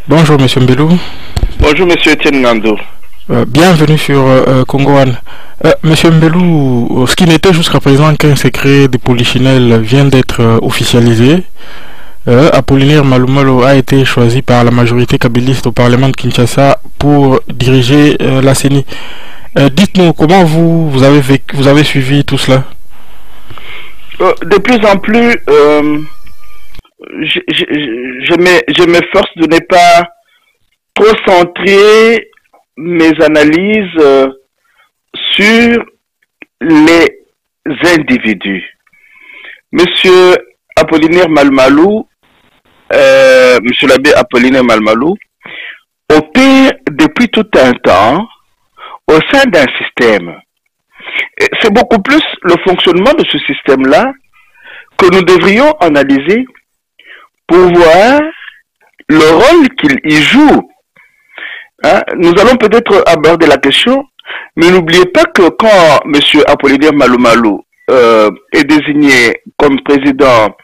Bonjour Monsieur Mbelou. Bonjour Monsieur Etienne Ngando. Bienvenue sur Congo One. Monsieur Mbelou, ce qui n'était jusqu'à présent qu'un secret de Polichinelle vient d'être officialisé. Apollinaire Malumalu a été choisi par la majorité kabyliste au Parlement de Kinshasa pour diriger la CENI. Dites-nous comment vous avez suivi tout cela. De plus en plus, je m'efforce de ne pas trop centrer mes analyses sur les individus. Monsieur Apollinaire Malumalu, Monsieur l'abbé Apollinaire Malumalu, opère depuis tout un temps au sein d'un système. C'est beaucoup plus le fonctionnement de ce système-là que nous devrions analyser pour voir le rôle qu'il y joue. Nous allons peut-être aborder la question, mais n'oubliez pas que quand M. Apollinaire Malumalu est désigné comme président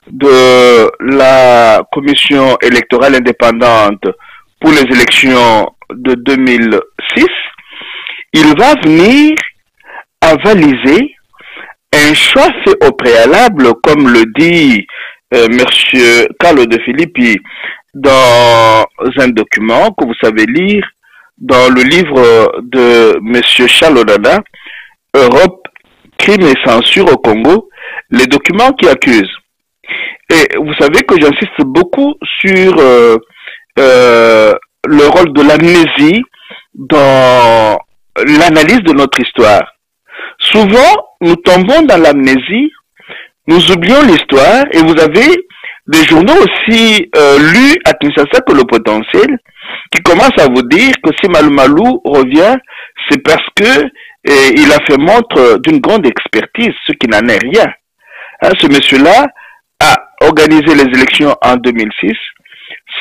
de la commission électorale indépendante pour les élections de 2006, il va venir avaliser un choix fait au préalable, comme le dit M. Carlo De Filippi dans un document que vous savez lire dans le livre de M. Charles Odada, Europe, crime et censure au Congo, les documents qui accusent. Et vous savez que j'insiste beaucoup sur le rôle de l'amnésie dans l'analyse de notre histoire. Souvent, nous tombons dans l'amnésie, nous oublions l'histoire, et vous avez des journaux aussi lus à Kinshasa que le potentiel, qui commencent à vous dire que si Malumalu revient, c'est parce que il a fait montre d'une grande expertise, ce qui n'en est rien. Ce monsieur-là a organisé les élections en 2006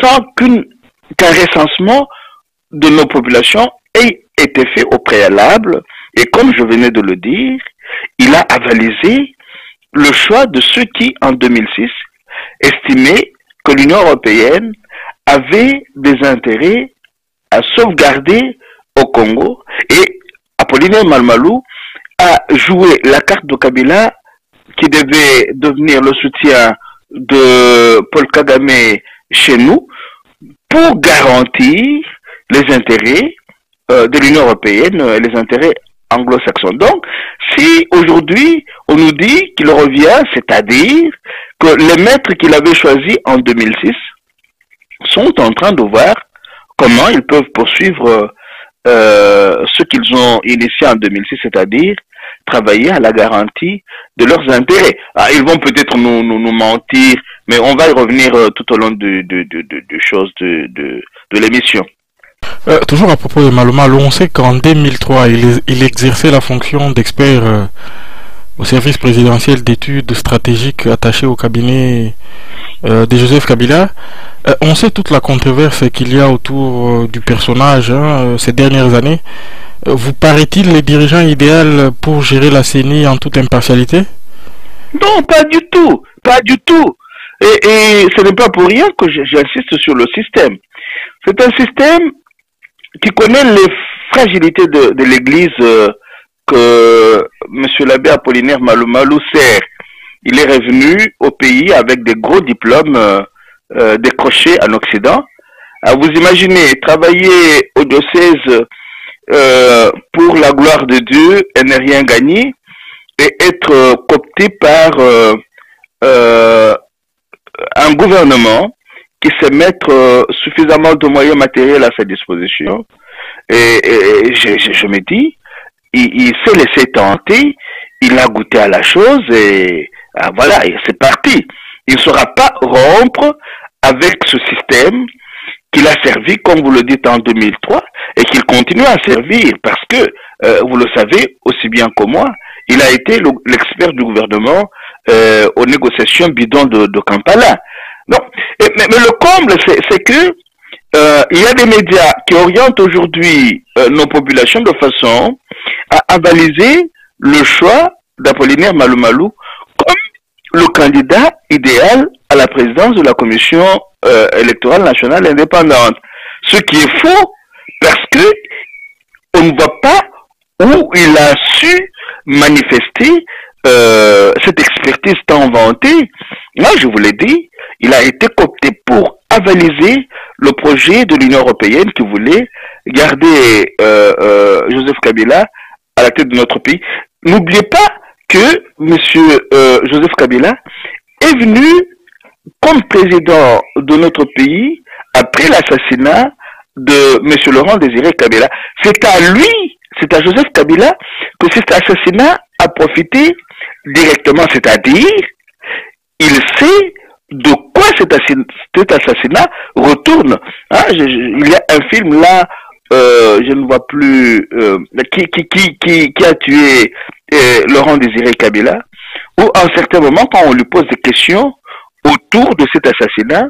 sans qu'un recensement de nos populations ait été fait au préalable. Et comme je venais de le dire, il a avalisé le choix de ceux qui, en 2006, estimaient que l'Union européenne avait des intérêts à sauvegarder au Congo. Et Apollinaire Malumalu a joué la carte de Kabila qui devait devenir le soutien de Paul Kagame chez nous pour garantir les intérêts de l'Union européenne et les intérêts anglo-saxons. Donc, si aujourd'hui on nous dit qu'il revient, c'est-à-dire que les maîtres qu'il avait choisis en 2006 sont en train de voir comment ils peuvent poursuivre ce qu'ils ont initié en 2006, c'est-à-dire travailler à la garantie de leurs intérêts. Ils vont peut-être nous mentir, mais on va y revenir tout au long de l'émission. Toujours à propos de Malumalu, on sait qu'en 2003, il exerçait la fonction d'expert au service présidentiel d'études stratégiques attaché au cabinet de Joseph Kabila. On sait toute la controverse qu'il y a autour du personnage ces dernières années. Vous paraît-il le dirigeant idéal pour gérer la CENI en toute impartialité? Non, pas du tout. Pas du tout. Et ce n'est pas pour rien que j'insiste sur le système. C'est un système qui connaît les fragilités de l'Église que M. l'abbé Apollinaire Malumalu sert. Il est revenu au pays avec des gros diplômes décrochés en Occident. Vous imaginez travailler au diocèse pour la gloire de Dieu et ne rien gagner et être coopté par un gouvernement qui sait mettre suffisamment de moyens matériels à sa disposition. Et je me dis, il s'est laissé tenter, il a goûté à la chose et voilà, c'est parti. Il ne saura pas rompre avec ce système qu'il a servi, comme vous le dites, en 2003 et qu'il continue à servir parce que, vous le savez aussi bien que moi, il a été l'expert du gouvernement aux négociations bidons de Kampala. Non, mais le comble, c'est que il y a des médias qui orientent aujourd'hui nos populations de façon à avaliser le choix d'Apollinaire Malumalu comme le candidat idéal à la présidence de la Commission électorale nationale indépendante. Ce qui est faux, parce que on ne voit pas où il a su manifester cette expertise tant vantée. Moi, je vous l'ai dit, il a été coopté pour avaliser le projet de l'Union européenne qui voulait garder Joseph Kabila à la tête de notre pays. N'oubliez pas que M. Joseph Kabila est venu comme président de notre pays après l'assassinat de M. Laurent Désiré Kabila. C'est à lui, c'est à Joseph Kabila que cet assassinat a profité directement, c'est-à-dire il sait de quoi cet assassinat retourne. Hein, il y a un film là, je ne vois plus, qui a tué Laurent Désiré Kabila, où à un certain moment, quand on lui pose des questions autour de cet assassinat,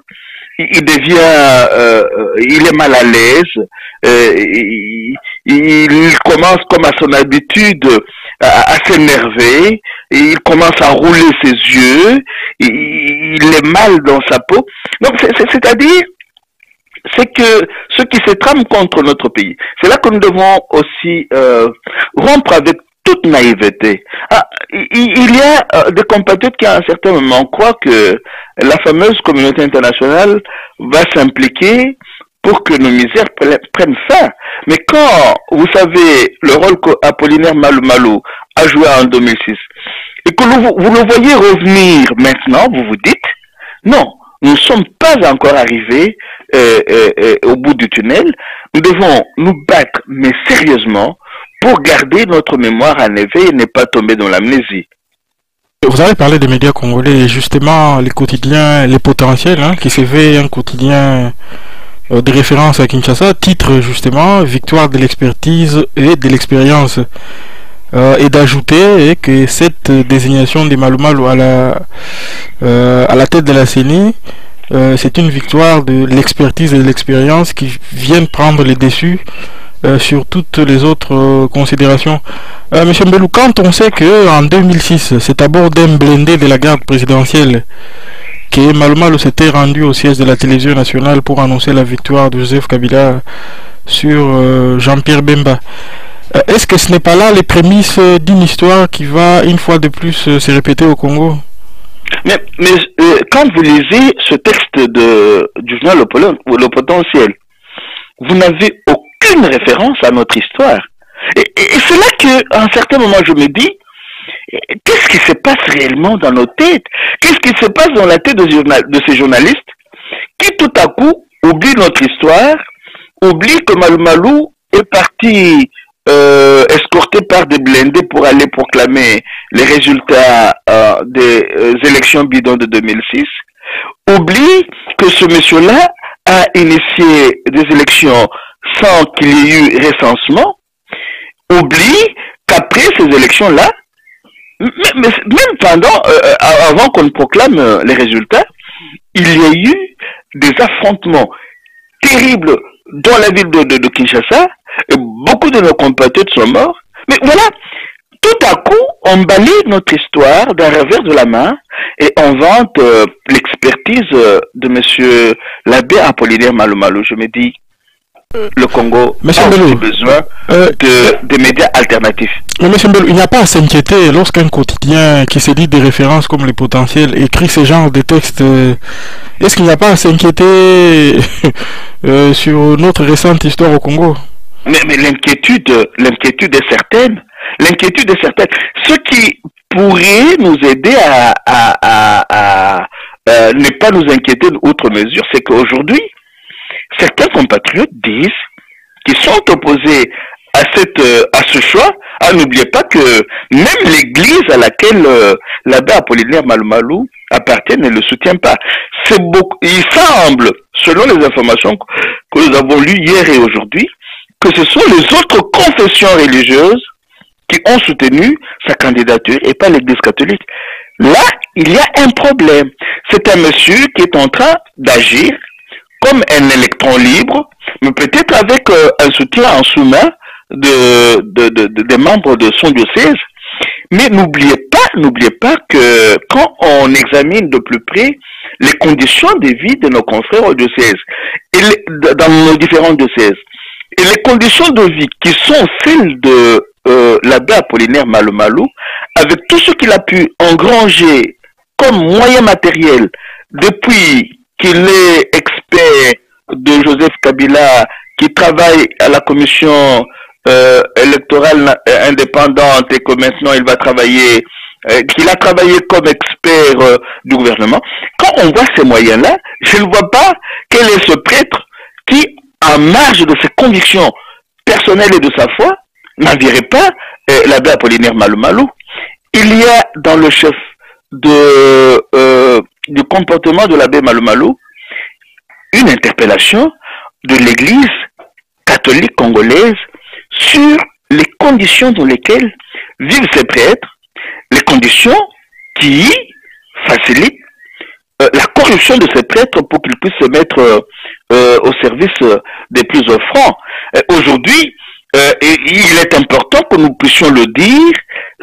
il devient, il est mal à l'aise, il commence comme à son habitude à s'énerver, il commence à rouler ses yeux, il est mal dans sa peau. Donc c'est-à-dire, c'est que ce qui se trame contre notre pays, c'est là que nous devons aussi rompre avec toute naïveté. Ah, il y a des compatriotes qui à un certain moment croient que la fameuse communauté internationale va s'impliquer pour que nos misères prennent fin. Mais quand vous savez le rôle qu'Apollinaire Malou a joué en 2006 et que vous le voyez revenir maintenant, vous vous dites non, nous ne sommes pas encore arrivés au bout du tunnel. Nous devons nous battre, mais sérieusement, pour garder notre mémoire en éveil et ne pas tomber dans l'amnésie. Vous avez parlé des médias congolais, et justement les quotidiens, les potentiels, hein, qui s'éveillent un quotidien de référence à Kinshasa, titre justement victoire de l'expertise et de l'expérience, et d'ajouter que cette désignation de Malou Malou à la tête de la CENI, c'est une victoire de l'expertise et de l'expérience qui viennent prendre les dessus sur toutes les autres considérations. Monsieur Mbelou, quand on sait que en 2006, c'est à bord d'un blindé de la garde présidentielle que Malou Malou s'était rendu au siège de la télévision nationale pour annoncer la victoire de Joseph Kabila sur Jean-Pierre Bemba, est-ce que ce n'est pas là les prémices d'une histoire qui va une fois de plus se répéter au Congo? Mais quand vous lisez ce texte du journal Le Potentiel, vous n'avez aucune référence à notre histoire. Et c'est là qu'à un certain moment, je me dis, qu'est-ce qui se passe réellement dans nos têtes? Qu'est-ce qui se passe dans la tête de ces journalistes qui, tout à coup, oublient notre histoire, oublient que Malou Malou est parti escorté par des blindés pour aller proclamer les résultats des élections bidons de 2006, oublie que ce monsieur-là a initié des élections sans qu'il y ait eu recensement, oublie qu'après ces élections-là, même pendant, avant qu'on proclame les résultats, il y a eu des affrontements terribles dans la ville de Kinshasa, et beaucoup de nos compatriotes sont morts. Mais voilà, tout à coup, on balaye notre histoire d'un revers de la main et on vante l'expertise de monsieur l'abbé Apollinaire Malou Malou. Je me dis, le Congo a aussi besoin de médias alternatifs. Mais monsieur Mbelou, il n'y a pas à s'inquiéter lorsqu'un quotidien qui se dit des références comme les potentiels écrit ce genre de textes. Est-ce qu'il n'y a pas à s'inquiéter sur notre récente histoire au Congo? Mais l'inquiétude est certaine. L'inquiétude est certaine. Ce qui pourrait nous aider à ne pas nous inquiéter outre mesure, c'est qu'aujourd'hui, certains compatriotes disent qu'ils sont opposés à ce choix. Ah, n'oubliez pas que même l'église à laquelle l'abbé Apollinaire Malou Malou appartient ne le soutient pas. Il semble, selon les informations que nous avons lues hier et aujourd'hui, que ce sont les autres confessions religieuses qui ont soutenu sa candidature et pas l'église catholique. Là, il y a un problème. C'est un monsieur qui est en train d'agir comme un électron libre, mais peut-être avec un soutien en sous-main des membres de son diocèse. Mais n'oubliez pas que quand on examine de plus près les conditions de vie de nos confrères au diocèse, dans nos différents diocèses, et les conditions de vie qui sont celles de l'abbé Apollinaire Malo, avec tout ce qu'il a pu engranger comme moyen matériel depuis qu'il est expert de Joseph Kabila, qui travaille à la commission électorale indépendante et que maintenant il va travailler, qu'il a travaillé comme expert du gouvernement. Quand on voit ces moyens-là, je ne vois pas quel est ce prêtre qui, en marge de ses convictions personnelles et de sa foi, n'envierait pas l'abbé Apollinaire Malo. Il y a dans le chef du comportement de l'abbé Malo une interpellation de l'Église catholique congolaise sur les conditions dans lesquelles vivent ces prêtres, les conditions qui facilitent la corruption de ces prêtres pour qu'ils puissent se mettre au service des plus offrants. Aujourd'hui, il est important que nous puissions le dire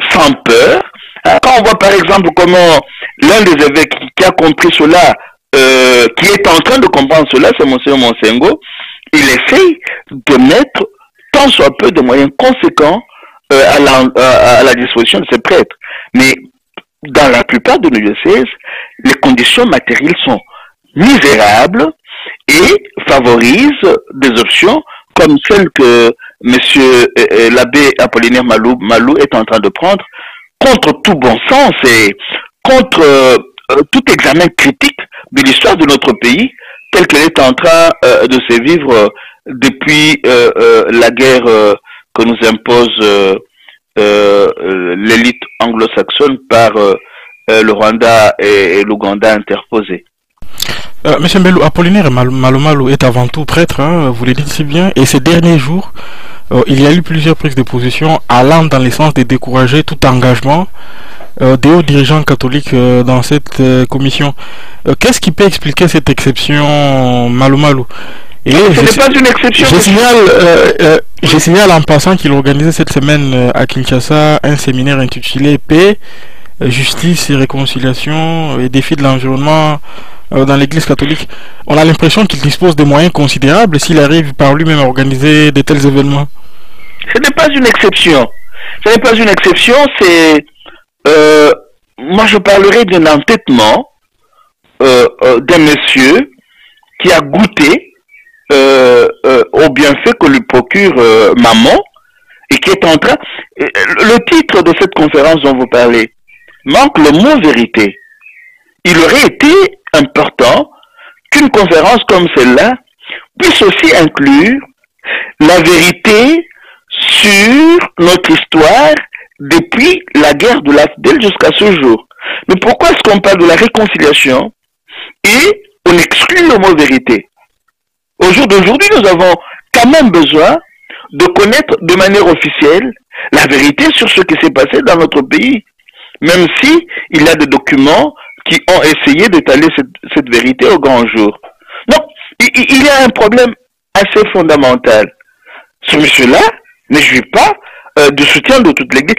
sans peur. Quand on voit par exemple comment l'un des évêques qui a compris cela, qui est en train de comprendre cela, c'est Monseigneur Monsengo, il essaye de mettre tant soit peu de moyens conséquents à la disposition de ces prêtres. Mais dans la plupart de nos diocèses, les conditions matérielles sont misérables et favorisent des options comme celles que monsieur l'abbé Apollinaire Malo est en train de prendre, contre tout bon sens et contre tout examen critique de l'histoire de notre pays, tel qu'elle est en train de se vivre depuis la guerre que nous impose l'élite anglo-saxonne par le Rwanda et l'Ouganda interposés. Monsieur Mbelou, Apollinaire Malo est avant tout prêtre, hein, vous le dites si bien, et ces derniers jours, il y a eu plusieurs prises de position allant dans le sens de décourager tout engagement des hauts dirigeants catholiques dans cette commission. Qu'est-ce qui peut expliquer cette exception Malo? Ce n'est pas une exception. Je signale en passant qu'il organisait cette semaine à Kinshasa un séminaire intitulé Paix, Justice et Réconciliation et défis de l'environnement dans l'Église catholique. On a l'impression qu'il dispose de moyens considérables s'il arrive par lui-même à organiser de tels événements. Ce n'est pas une exception. Ce n'est pas une exception, c'est... moi je parlerai d'un entêtement d'un monsieur qui a goûté au bienfait que lui procure maman et qui est en train... Le titre de cette conférence dont vous parlez manque le mot vérité. Il aurait été important qu'une conférence comme celle-là puisse aussi inclure la vérité sur notre histoire depuis la guerre de l'Afdel jusqu'à ce jour. Mais pourquoi est-ce qu'on parle de la réconciliation et on exclut le mot vérité? Au jour d'aujourd'hui, nous avons quand même besoin de connaître de manière officielle la vérité sur ce qui s'est passé dans notre pays, même si il y a des documents qui ont essayé d'étaler cette vérité au grand jour. Non, il y a un problème assez fondamental. Ce monsieur-là ne jouit pas du soutien de toute l'Église.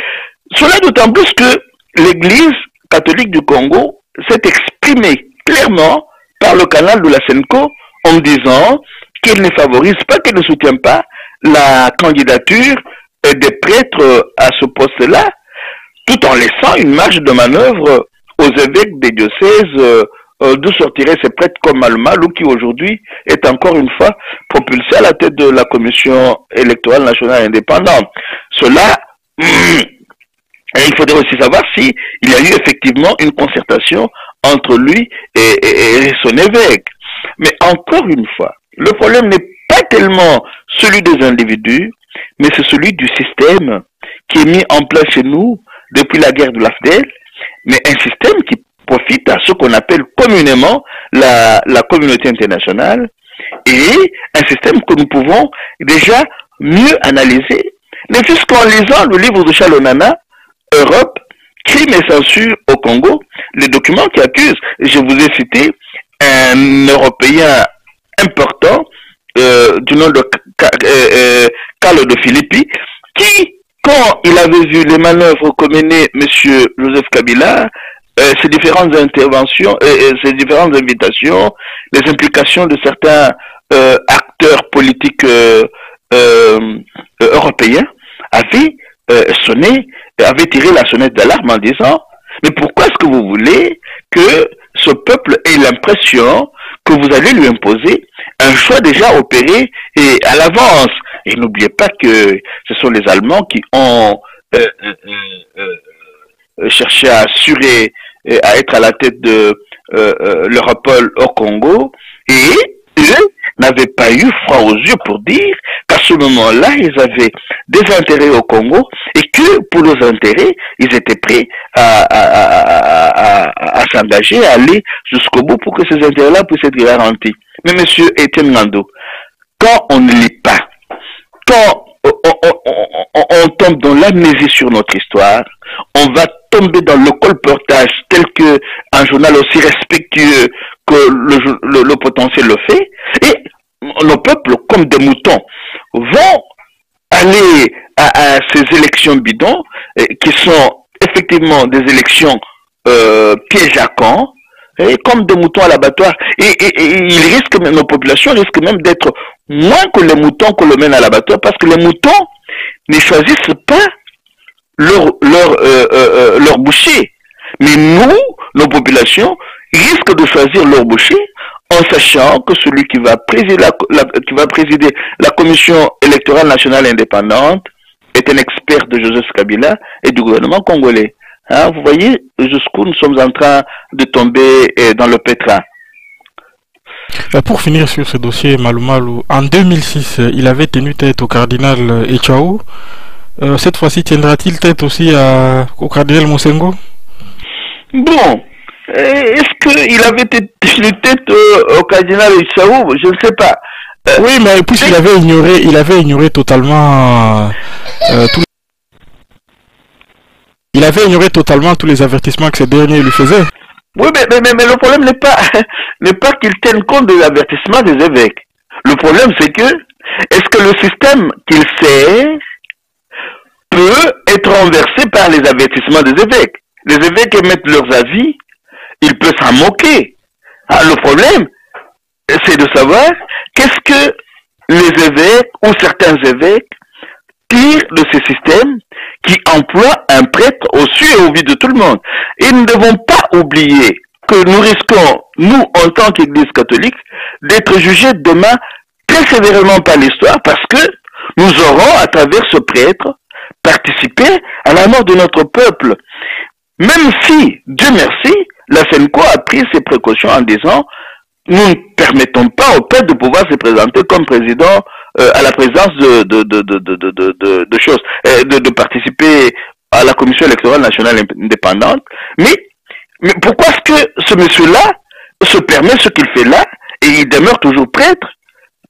Cela d'autant plus que l'Église catholique du Congo s'est exprimée clairement par le canal de la Senko en disant qu'elle ne favorise pas, qu'elle ne soutient pas la candidature des prêtres à ce poste-là, tout en laissant une marge de manœuvre aux évêques des diocèses d'où sortiraient ces prêtres comme Malo, qui aujourd'hui est encore une fois propulsé à la tête de la commission électorale nationale indépendante. Cela, il faudrait aussi savoir si il y a eu effectivement une concertation entre lui et son évêque. Mais encore une fois, le problème n'est pas tellement celui des individus, mais c'est celui du système qui est mis en place chez nous depuis la guerre de l'Afdel, mais un système qui profite à ce qu'on appelle communément la communauté internationale, et un système que nous pouvons déjà mieux analyser, ne fût-ce qu'en lisant le livre de Charles Onana, Europe, crime et censure au Congo, les documents qui accusent, je vous ai cité un Européen important du nom de Carlo de Filippi, qui quand il avait vu les manœuvres que menait M. Joseph Kabila, ces différentes interventions, ces différentes invitations, les implications de certains acteurs politiques européens, avaient sonné, avaient tiré la sonnette d'alarme en disant: mais pourquoi est-ce que vous voulez que ce peuple ait l'impression que vous allez lui imposer un choix déjà opéré et à l'avance? Et n'oubliez pas que ce sont les Allemands qui ont cherché à assurer, à être à la tête de l'Europol au Congo, et eux n'avaient pas eu froid aux yeux pour dire qu'à ce moment-là, ils avaient des intérêts au Congo et que pour leurs intérêts, ils étaient prêts à s'engager, à aller jusqu'au bout pour que ces intérêts-là puissent être garantis. Mais monsieur Etienne Ngando, quand on ne lit pas, quand on tombe dans l'amnésie sur notre histoire, on va tomber dans le colportage tel que un journal aussi respectueux que le potentiel le fait, et nos peuples, comme des moutons, vont aller à ces élections bidons, qui sont effectivement des élections pièges à camp, et comme des moutons à l'abattoir, et ils risquent, nos populations risquent même d'être moins que les moutons qu'on le mène à l'abattoir, parce que les moutons ne choisissent pas leur boucher. Mais nous, nos populations, risquent de choisir leur boucher en sachant que celui qui va présider la Commission électorale nationale indépendante est un expert de Joseph Kabila et du gouvernement congolais. Hein, vous voyez jusqu'où nous sommes en train de tomber dans le pétrin. Pour finir sur ce dossier, Malou Malou, en 2006, il avait tenu tête au cardinal Echaou. Cette fois-ci, tiendra-t-il tête aussi au cardinal Mosengo? Bon, est-ce qu'il avait tenu tête au cardinal Echaou? Je ne sais pas. Oui, mais puisqu'il avait ignoré totalement tous les avertissements que ces derniers lui faisaient. Oui, mais le problème n'est pas qu'il tienne compte des avertissements des évêques. Le problème, c'est que, est-ce que le système qu'il sert peut être renversé par les avertissements des évêques? Les évêques émettent leurs avis, il peut s'en moquer. Ah, le problème, c'est de savoir qu'est-ce que les évêques ou certains évêques tirent de ces systèmes qui emploient un prêtre au su et au vu de tout le monde. Et nous ne devons pas oublier que nous risquons, nous, en tant qu'Église catholique, d'être jugés demain très sévèrement par l'histoire, parce que nous aurons, à travers ce prêtre, participé à la mort de notre peuple. Même si, Dieu merci, la FENCO a pris ses précautions en disant: nous ne permettons pas au peuple de pouvoir se présenter comme président à la présidence de choses, de participer à la Commission électorale nationale indépendante. Mais pourquoi est-ce que ce monsieur-là se permet ce qu'il fait là et il demeure toujours prêtre?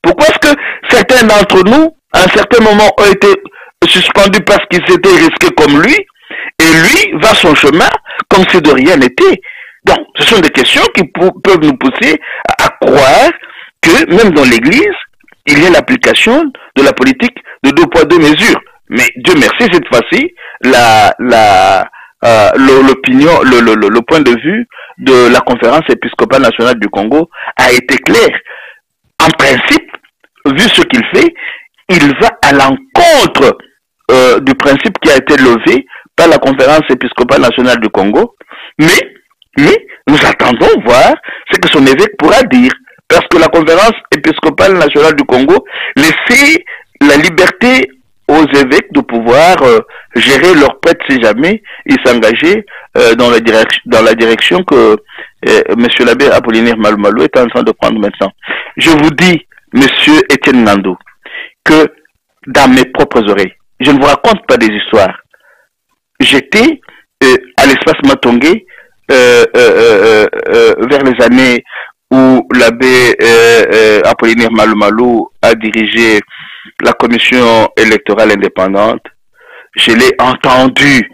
Pourquoi est-ce que certains d'entre nous, à un certain moment, ont été suspendus parce qu'ils s'étaient risqués comme lui, et lui va son chemin comme si de rien n'était? Donc, ce sont des questions qui peuvent nous pousser à croire que même dans l'Église, il y a l'application de la politique de 2 poids 2 mesures. Mais Dieu merci, cette fois-ci, l'opinion, le point de vue de la Conférence épiscopale nationale du Congo a été clair. En principe, vu ce qu'il fait, il va à l'encontre du principe qui a été levé par la Conférence épiscopale nationale du Congo, mais nous attendons voir ce que son évêque pourra dire, parce que la Conférence épiscopale nationale du Congo laissait la liberté aux évêques de pouvoir gérer leurs prêtres si jamais ils s'engageaient dans la direction que monsieur l'abbé Apollinaire Malou Malou est en train de prendre maintenant. Je vous dis, monsieur Etienne Ngando, que dans mes propres oreilles, je ne vous raconte pas des histoires. J'étais à l'espace Matongé vers les années où l'abbé Apollinaire Malou Malou a dirigé la commission électorale indépendante. Je l'ai entendu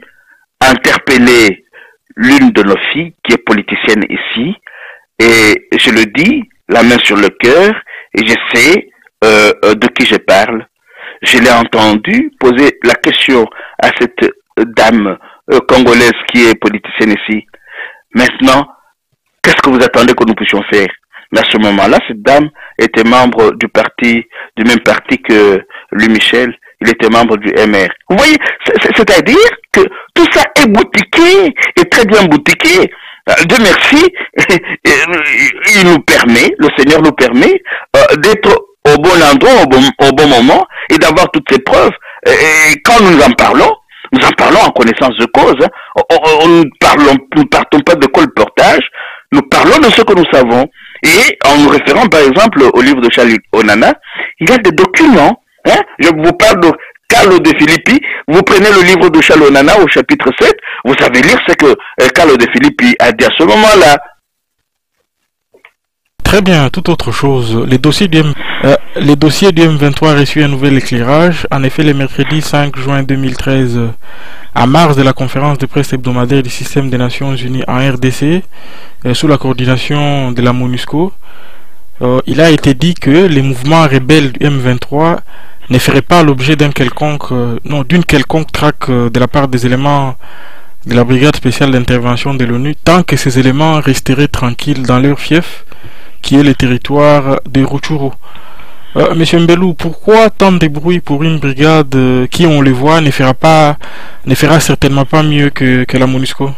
interpeller l'une de nos filles qui est politicienne ici, et je le dis, la main sur le cœur, et je sais de qui je parle. je l'ai entendu poser la question à cette dame congolaise qui est politicienne ici. Maintenant, qu'est-ce que vous attendez que nous puissions faire? Mais à ce moment-là, cette dame était membre du même parti que lui, Michel. Il était membre du MR. Vous voyez, c'est-à-dire que tout ça est boutiqué, est très bien boutiqué. Dieu merci, il nous permet, le Seigneur nous permet d'être au bon endroit, au bon moment, et d'avoir toutes ces preuves. Et quand nous en parlons en connaissance de cause. Nous ne partons pas de colportage, nous parlons de ce que nous savons. Et en nous référant par exemple au livre de Charles Onana, il y a des documents. Hein? Je vous parle de Carlo de Filippi. Vous prenez le livre de Charles Onana au chapitre 7, vous savez lire ce que Carlo de Filippi a dit à ce moment-là. Très bien, toute autre chose. Les dossiers du M23 ont reçu un nouvel éclairage. En effet, le mercredi 5 juin 2013, à mars de la conférence de presse hebdomadaire du système des Nations Unies en RDC, sous la coordination de la MONUSCO, il a été dit que les mouvements rebelles du M23 ne feraient pas l'objet d'une quelconque traque de la part des éléments de la brigade spéciale d'intervention de l'ONU, tant que ces éléments resteraient tranquilles dans leur fief, qui est le territoire de Rutshuru. Monsieur Mbelou, pourquoi tant de bruit pour une brigade qui, on le voit, ne fera certainement pas mieux que la MONUSCO?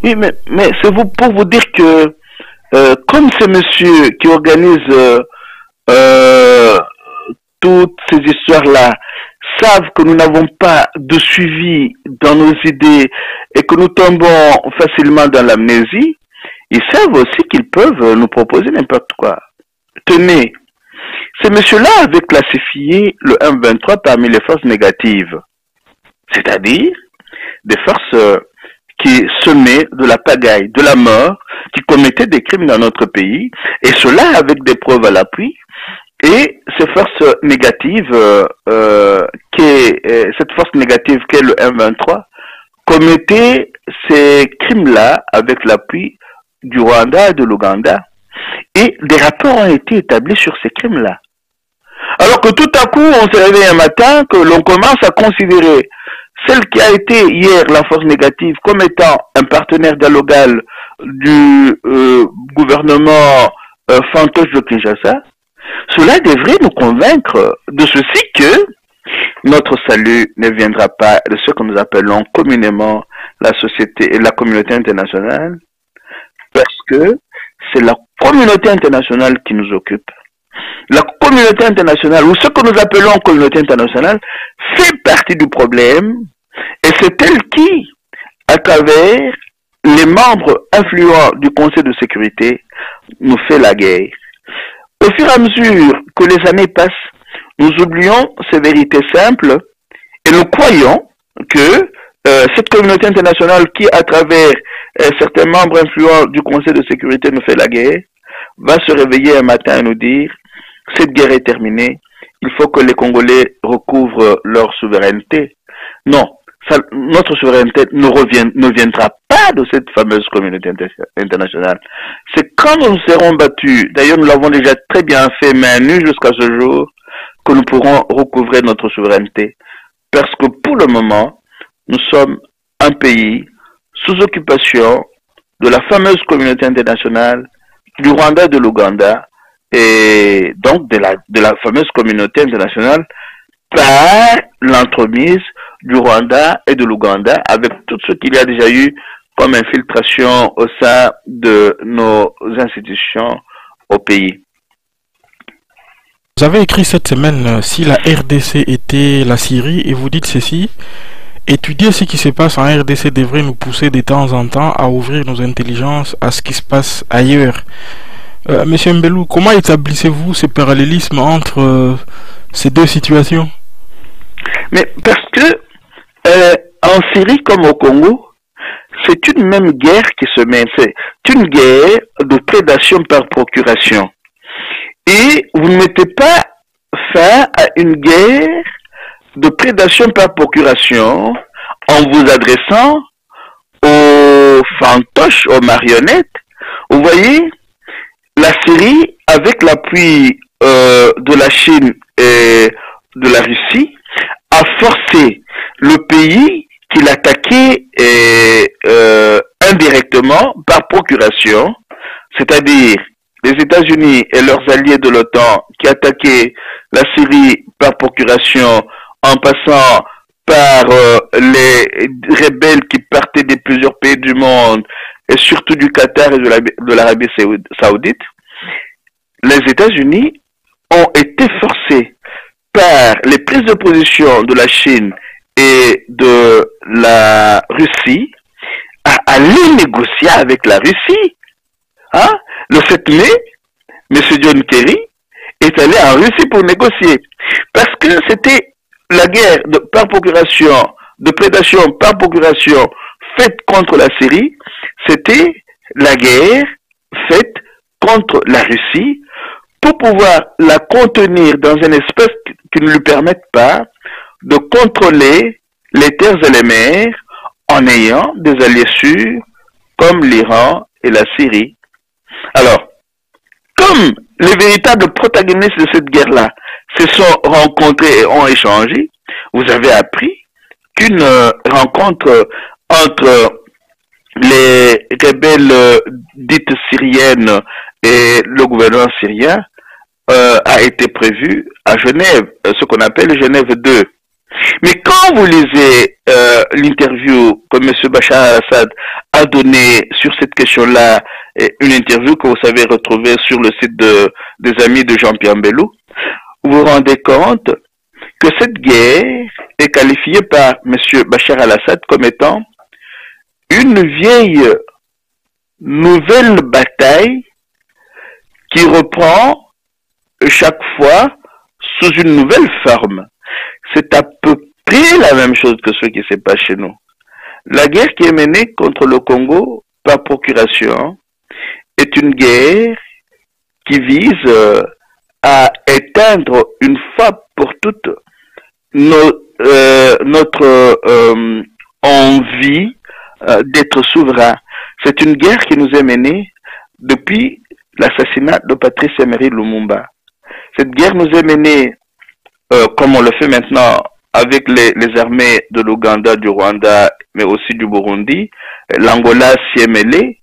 Oui, mais c'est pour vous dire que comme ces messieurs qui organisent toutes ces histoires-là savent que nous n'avons pas de suivi dans nos idées et que nous tombons facilement dans l'amnésie, ils savent aussi qu'ils peuvent nous proposer n'importe quoi. Tenez, ces messieurs-là avaient classifié le M23 parmi les forces négatives, c'est-à-dire des forces qui semaient de la pagaille, de la mort, qui commettaient des crimes dans notre pays, et cela avec des preuves à l'appui. Et ces forces négatives, cette force négative qu'est le M23, commettait ces crimes-là avec l'appui du Rwanda et de l'Ouganda. Et des rapports ont été établis sur ces crimes-là. Alors que tout à coup, on s'est réveillé un matin, que l'on commence à considérer celle qui a été hier la force négative comme étant un partenaire dialogal du gouvernement fantoche de Kinshasa. Cela devrait nous convaincre de ceci que notre salut ne viendra pas de ce que nous appelons communément la société et la communauté internationale, parce que c'est la communauté internationale qui nous occupe. La communauté internationale, ou ce que nous appelons communauté internationale, fait partie du problème, et c'est elle qui, à travers les membres influents du Conseil de sécurité, nous fait la guerre. Au fur et à mesure que les années passent, nous oublions ces vérités simples et nous croyons que cette communauté internationale qui, à travers certains membres influents du Conseil de sécurité, nous fait la guerre, va se réveiller un matin et nous dire « Cette guerre est terminée, il faut que les Congolais recouvrent leur souveraineté. » Non, notre souveraineté ne viendra pas de cette fameuse communauté internationale. C'est quand nous serons battus, d'ailleurs nous l'avons déjà très bien fait main nue jusqu'à ce jour, que nous pourrons recouvrer notre souveraineté. Parce que pour le moment, nous sommes un pays sous occupation de la fameuse communauté internationale, du Rwanda et de l'Ouganda, et donc de la fameuse communauté internationale par l'entremise du Rwanda et de l'Ouganda, avec tout ce qu'il y a déjà eu comme infiltration au sein de nos institutions au pays. Vous avez écrit cette semaine si la RDC était la Syrie et vous dites ceci: étudier ce qui se passe en RDC devrait nous pousser de temps en temps à ouvrir nos intelligences à ce qui se passe ailleurs. Monsieur Mbelou, comment établissez-vous ce parallélisme entre ces deux situations? Mais parce que en Syrie comme au Congo, c'est une même guerre qui se mène. C'est une guerre de prédation par procuration. Et vous ne mettez pas fin à une guerre de prédation par procuration en vous adressant aux fantoches, aux marionnettes. Vous voyez, la Syrie, avec l'appui de la Chine de la Russie a forcé le pays qu'il attaquait indirectement par procuration, c'est-à-dire les États-Unis et leurs alliés de l'OTAN qui attaquaient la Syrie par procuration en passant par les rebelles qui partaient de plusieurs pays du monde et surtout du Qatar et de l'Arabie Saoudite, les États-Unis ont été forcés par les prises de position de la Chine et de la Russie à aller négocier avec la Russie. Hein? Le 7 mai, M. John Kerry est allé en Russie pour négocier. Parce que c'était la guerre par procuration, de prédation par procuration faite contre la Syrie, c'était la guerre faite contre la Russie pour pouvoir la contenir dans un espace qui ne lui permette pas de contrôler les terres et les mers en ayant des alliés sûrs comme l'Iran et la Syrie. Alors, comme les véritables protagonistes de cette guerre-là se sont rencontrés et ont échangé, vous avez appris qu'une rencontre entre les rebelles dites syriennes et le gouvernement syrien a été prévue à Genève, ce qu'on appelle Genève 2. Mais quand vous lisez l'interview que M. Bachar al-Assad a donnée sur cette question-là, une interview que vous savez retrouver sur le site des amis de Jean-Pierre Mbelou, vous vous rendez compte que cette guerre est qualifiée par M. Bachar al-Assad comme étant une vieille nouvelle bataille qui reprend chaque fois sous une nouvelle forme. C'est à peu près la même chose que ce qui se passe chez nous. La guerre qui est menée contre le Congo par procuration est une guerre qui vise à éteindre une fois pour toutes notre envie d'être souverain. C'est une guerre qui nous est menée depuis l'assassinat de Patrice Emery Lumumba. Cette guerre nous est menée, comme on le fait maintenant, avec les armées de l'Ouganda, du Rwanda, mais aussi du Burundi. L'Angola s'y est mêlé.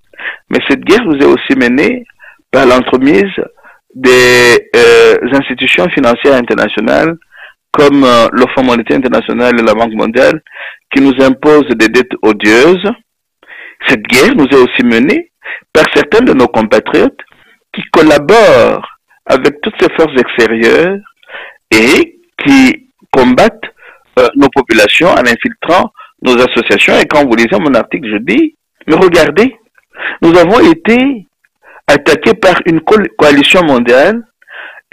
Mais cette guerre nous est aussi menée par l'entremise des institutions financières internationales comme le Fonds monétaire international et la Banque mondiale qui nous imposent des dettes odieuses. Cette guerre nous est aussi menée par certains de nos compatriotes qui collaborent avec toutes ces forces extérieures et qui combattent nos populations en infiltrant nos associations. Et quand vous lisez mon article, je dis, mais regardez, nous avons été attaqués par une coalition mondiale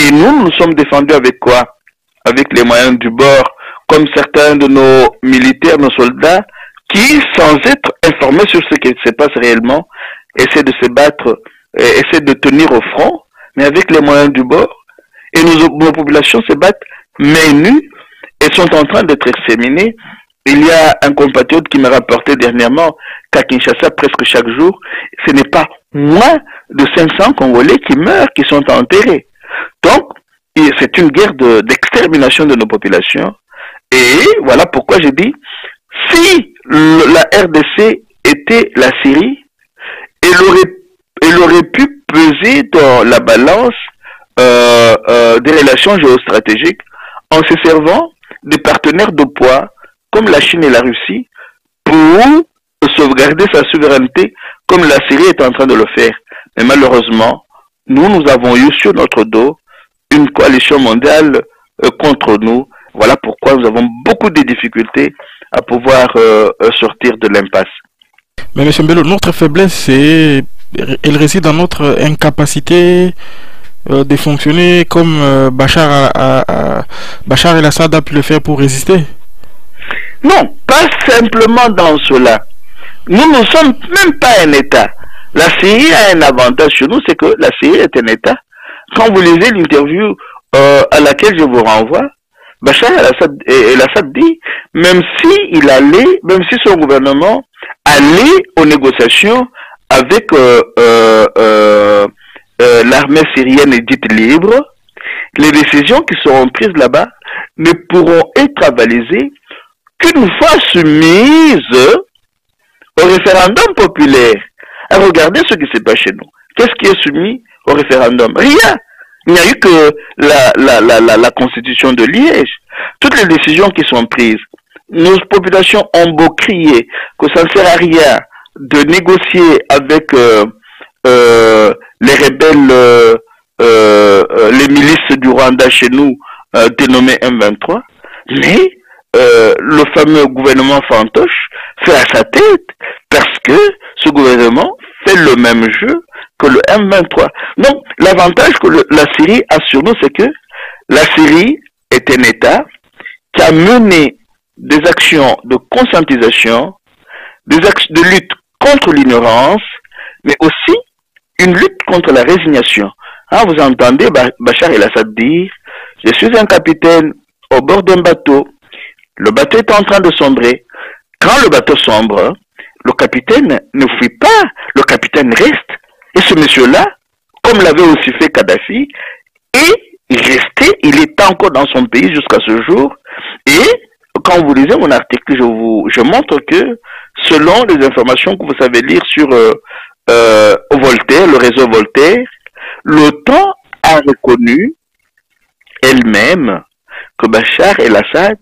et nous sommes défendus avec quoi? Avec les moyens du bord, comme certains de nos militaires, nos soldats, qui, sans être informés sur ce qui se passe réellement, essaient de se battre, essaient de tenir au front, mais avec les moyens du bord. Et nos populations se battent mains nues et sont en train d'être exterminées. Il y a un compatriote qui m'a rapporté dernièrement qu'à Kinshasa, presque chaque jour, ce n'est pas moins de 500 Congolais qui meurent, qui sont enterrés. Donc, c'est une guerre d'extermination de nos populations. Et voilà pourquoi j'ai dit, si la RDC était la Syrie, elle aurait pu peser dans la balance des relations géostratégiques en se servant des partenaires de poids comme la Chine et la Russie pour sauvegarder sa souveraineté comme la Syrie est en train de le faire. Mais malheureusement, nous avons eu sur notre dos une coalition mondiale contre nous. Voilà pourquoi nous avons beaucoup de difficultés à pouvoir sortir de l'impasse. Mais M. Mbelou, notre faiblesse, elle réside dans notre incapacité de fonctionner comme Bachar el-Assad a pu le faire pour résister. Non, pas simplement dans cela. Nous ne sommes même pas un État. La Syrie a un avantage sur nous, c'est que la Syrie est un État. Quand vous lisez l'interview à laquelle je vous renvoie, Bachar el-Assad dit, même si son gouvernement allait aux négociations avec l'armée syrienne dite libre, les décisions qui seront prises là-bas ne pourront être avalisées qu'une fois soumises au référendum populaire. Alors, regardez ce qui se passe chez nous. Qu'est-ce qui est soumis au référendum? Rien. Il n'y a eu que la constitution de Liège. Toutes les décisions qui sont prises, nos populations ont beau crier que ça ne sert à rien de négocier avec les rebelles, les milices du Rwanda chez nous, dénommées M23, mais le fameux gouvernement fantoche fait à sa tête parce que ce gouvernement fait le même jeu que le M23. Donc, l'avantage que la Syrie a sur nous, c'est que la Syrie est un État qui a mené des actions de conscientisation, des actions de lutte contre l'ignorance, mais aussi une lutte contre la résignation. Hein, vous entendez Bachar el-Assad dire « Je suis un capitaine au bord d'un bateau. Le bateau est en train de sombrer. Quand le bateau sombre, le capitaine ne fuit pas, le capitaine reste. Et ce monsieur-là, comme l'avait aussi fait Kadhafi, est resté, il est encore dans son pays jusqu'à ce jour. Et quand vous lisez mon article, je montre que selon les informations que vous savez lire sur Voltaire, le réseau Voltaire, l'OTAN a reconnu elle-même que Bachar el-Assad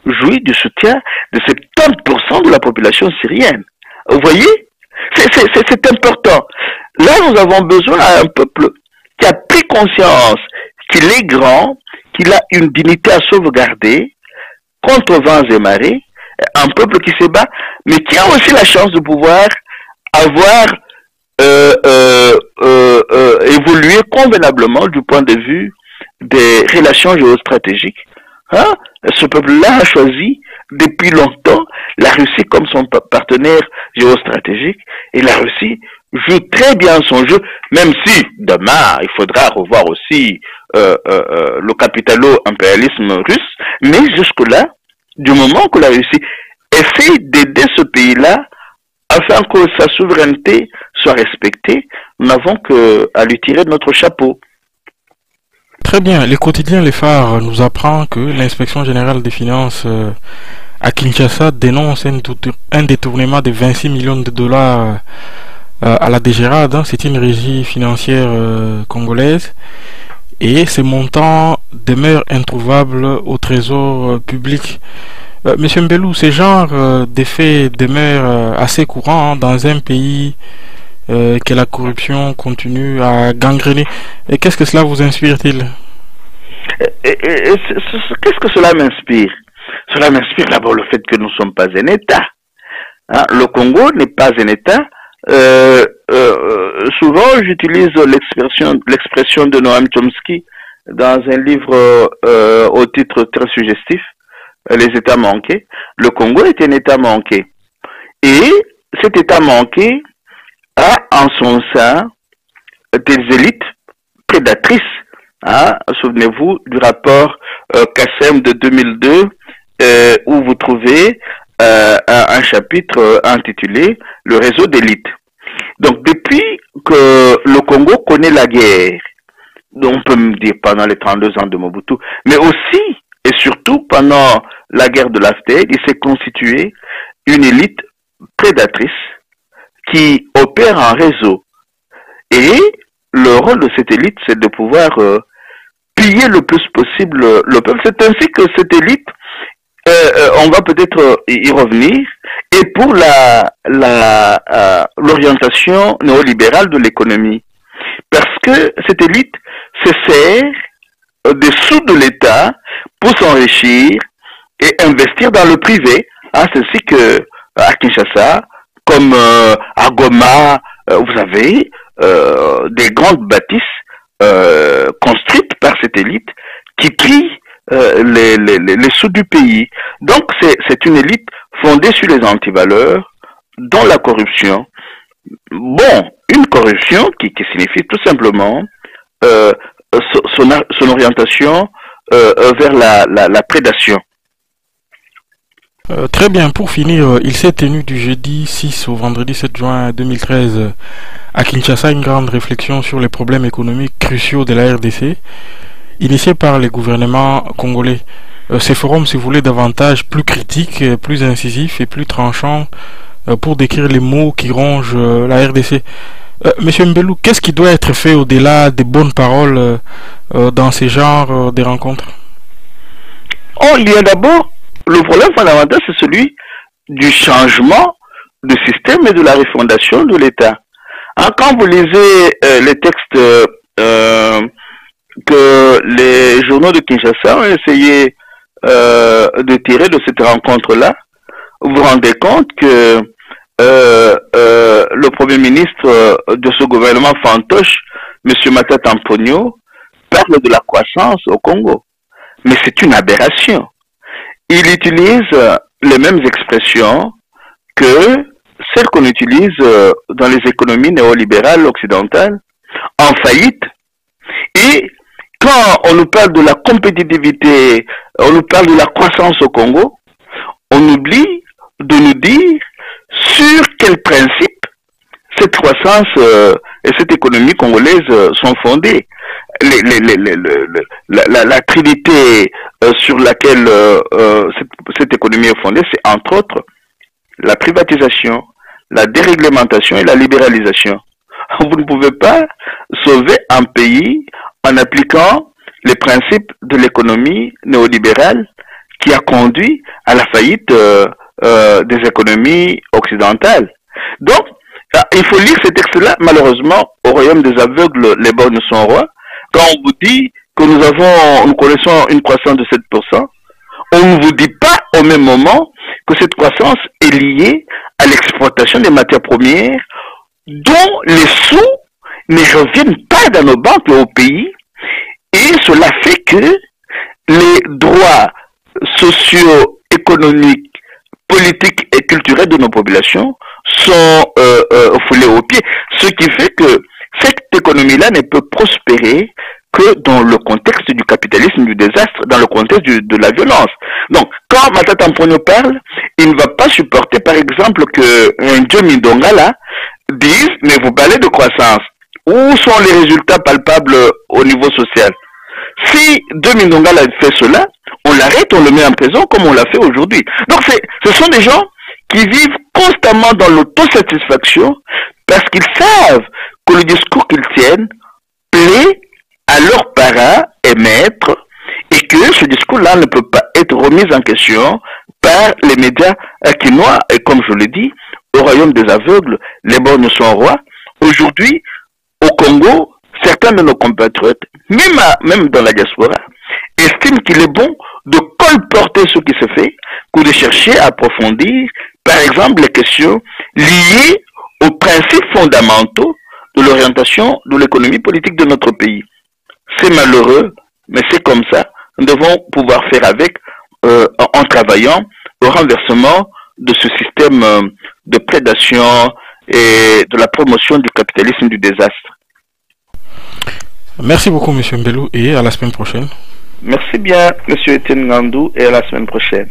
jouit du soutien de 70% de la population syrienne. Vous voyez? C'est important. Là, nous avons besoin d'un peuple qui a pris conscience qu'il est grand, qu'il a une dignité à sauvegarder contre vents et marées, un peuple qui se bat, mais qui a aussi la chance de pouvoir avoir évolué convenablement du point de vue des relations géostratégiques. Hein? Ce peuple-là a choisi depuis longtemps la Russie comme son partenaire géostratégique, et la Russie joue très bien son jeu, même si demain il faudra revoir aussi le capitalo-impérialisme russe, mais jusque-là, du moment que la Russie essaie d'aider ce pays-là afin que sa souveraineté soit respectée, nous n'avons qu'à lui tirer de notre chapeau. Très bien. Les quotidiens Les Phares nous apprend que l'inspection générale des finances à Kinshasa dénonce un détournement de 26 millions de dollars à la DGRAD. C'est une régie financière congolaise. Et ces montants demeurent introuvables au trésor public. Monsieur Mbelou, ce genre d'effets demeure assez courant dans un pays que la corruption continue à gangréner. Et qu'est-ce que cela vous inspire-t-il? Qu'est-ce que cela m'inspire? Cela m'inspire d'abord le fait que nous ne sommes pas un État. Hein? Le Congo n'est pas un État. Souvent, j'utilise l'expression de Noam Chomsky dans un livre au titre très suggestif, Les États manqués. Le Congo est un État manqué. Et cet État manqué a en son sein des élites prédatrices. Hein? Souvenez-vous du rapport Kassem de 2002 où vous trouvez un chapitre intitulé « Le réseau d'élite ». Donc depuis que le Congo connaît la guerre, on peut me dire pendant les 32 ans de Mobutu, mais aussi et surtout pendant la guerre de l'After, il s'est constitué une élite prédatrice qui opère en réseau. Et le rôle de cette élite, c'est de pouvoir piller le plus possible le peuple. C'est ainsi que cette élite, on va peut-être y revenir, et pour l'orientation néolibérale de l'économie. Parce que cette élite se sert des sous de l'État pour s'enrichir et investir dans le privé. Hein, c'est ainsi que à Kinshasa, comme à Goma, vous avez des grandes bâtisses construites par cette élite qui pillent les sous du pays. Donc c'est une élite fondée sur les antivaleurs, dont la corruption. Bon, une corruption qui signifie tout simplement son orientation vers la prédation. Très bien, pour finir, il s'est tenu du jeudi 6 au vendredi 7 juin 2013 à Kinshasa une grande réflexion sur les problèmes économiques cruciaux de la RDC. initiés par les gouvernements congolais. Ces forums se voulaient davantage plus critiques, plus incisifs et plus tranchants pour décrire les maux qui rongent la RDC. Monsieur Mbelou, qu'est-ce qui doit être fait au-delà des bonnes paroles dans ces genres de rencontres? Oh, il y a d'abord, le problème fondamental, c'est celui du changement de système et de la refondation de l'État. Hein, quand vous lisez les textes que les journaux de Kinshasa ont essayé de tirer de cette rencontre-là, vous vous rendez compte que le Premier ministre de ce gouvernement fantoche, M. Matata Mponyo, parle de la croissance au Congo. Mais c'est une aberration. Il utilise les mêmes expressions que celles qu'on utilise dans les économies néolibérales occidentales, en faillite. Et quand on nous parle de la compétitivité, on nous parle de la croissance au Congo, on oublie de nous dire sur quel principe cette croissance et cette économie congolaise sont fondées. La trinité sur laquelle cette économie est fondée, c'est entre autres la privatisation, la déréglementation et la libéralisation. Vous ne pouvez pas sauver un pays en appliquant les principes de l'économie néolibérale qui a conduit à la faillite des économies occidentales. Donc, il faut lire ces textes-là. Malheureusement, au royaume des aveugles, les bornes sont rois. Quand on vous dit que nous connaissons une croissance de 7%, on ne vous dit pas au même moment que cette croissance est liée à l'exploitation des matières premières dont les sous ne reviennent pas dans nos banques et au pays. Et cela fait que les droits sociaux, économiques, politiques et culturels de nos populations sont foulés aux pieds. Ce qui fait que cette économie-là ne peut prospérer que dans le contexte du capitalisme, du désastre, dans le contexte de la violence. Donc, quand Matata Mponyo parle, il ne va pas supporter, par exemple, que Johnny Dongala dise, mais vous parlez de croissance. Où sont les résultats palpables au niveau social? Si Johnny Dongala fait cela, on l'arrête, on le met en prison comme on l'a fait aujourd'hui. Donc, ce sont des gens qui vivent constamment dans l'autosatisfaction parce qu'ils savent que le discours qu'ils tiennent plaît à leurs parents et maîtres et que ce discours-là ne peut pas être remis en question par les médias quinois. Et comme je le dis, au royaume des aveugles, les bornes sont rois. Aujourd'hui, au Congo, certains de nos compatriotes, même dans la diaspora, estiment qu'il est bon de colporter ce qui se fait que de chercher à approfondir, par exemple, les questions liées aux principes fondamentaux de l'orientation de l'économie politique de notre pays. C'est malheureux, mais c'est comme ça. Nous devons pouvoir faire avec en travaillant au renversement de ce système de prédation et de la promotion du capitalisme du désastre. Merci beaucoup, M. Mbelou, et à la semaine prochaine. Merci bien, M. Etienne Ngandou, et à la semaine prochaine.